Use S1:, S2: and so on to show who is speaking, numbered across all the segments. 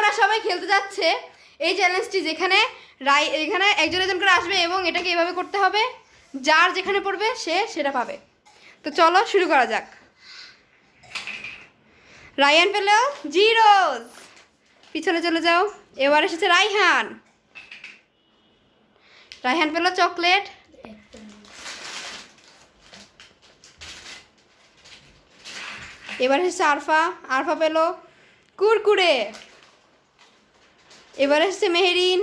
S1: ওরা সবাই খেলতে যাচ্ছে এই চ্যালেঞ্জটি, যেখানে এখানে একজন একজন করে আসবে এবং এটাকে এভাবে করতে হবে, যার যেখানে পড়বে সে সেটা পাবে। তো চলো শুরু করা যাক। রায়ান পেল জিরোস, পিছনে চলে যাও। এবার এসেছে রাইহান, রাইহান পেল চকলেট। এবার এসেছে আরফা, আরফা পেল কুরকুরে। এবার এসেছে মেহেরিন,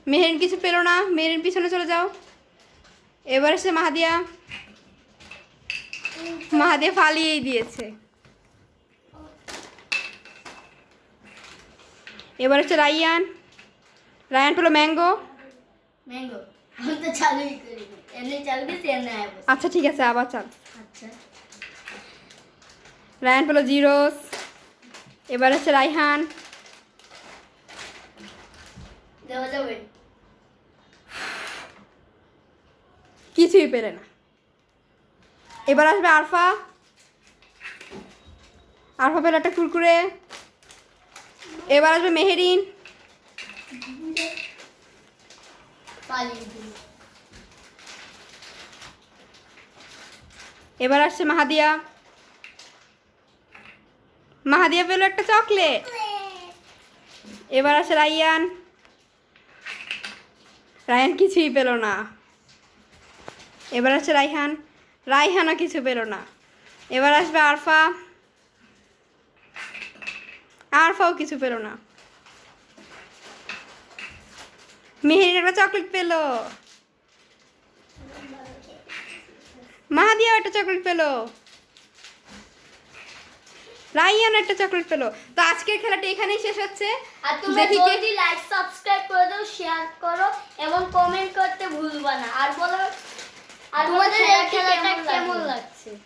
S1: মেহেরিন কিছু পেল না, মেহেরিন পিছনে চলে যাও। এবার এসেছে মাহাদিয়া, মাহাদিয়া ফালিয়েই দিয়েছে। এবার হচ্ছে রাইয়ান, রায়ান পেল ম্যাঙ্গো।
S2: ম্যাঙ্গো আমি তো চালুই করি, এমনি চালু দিছি এমনি আয় বসে।
S1: আচ্ছা ঠিক আছে, আবার চাল।
S2: আচ্ছা
S1: রায়ান পেল জিরোস। এবার হচ্ছে রাইহান,
S2: দেওয়া যাবে।
S1: কিছুই পেলে না। এবার আসবে আরফা, আরফা পেল একটা কুরকুরে। এবার আসবে মেহেরিন,
S2: পালিয়ে দিই।
S1: এবার আসছে মাহাদিয়া, মাহাদিয়া পেল একটা চকলেট। এবার আসে রাইয়ান, রায়ান কিছুই পেল না। এবার আসছে রাইহান, রাইহানও কিছু পেল না। এবার আসবে আরফা, আরফাও কিছু পেল না। মেহেরিন একটা চকলেট পেল, মাহাদিয়াও একটা চকলেট পেল, রাইয়ান একটা চকলেট পেল। তো আজকের খেলাটা এখানেই শেষ হচ্ছে।
S2: আর তুমি
S1: দেখি কে-
S2: যদি লাইক সাবস্ক্রাইব করে দাও, শেয়ার করো এবং কমেন্ট করতে ভুলবা না। আর বলো আর তোমাদের এই খেলাটা কেমন লাগছে।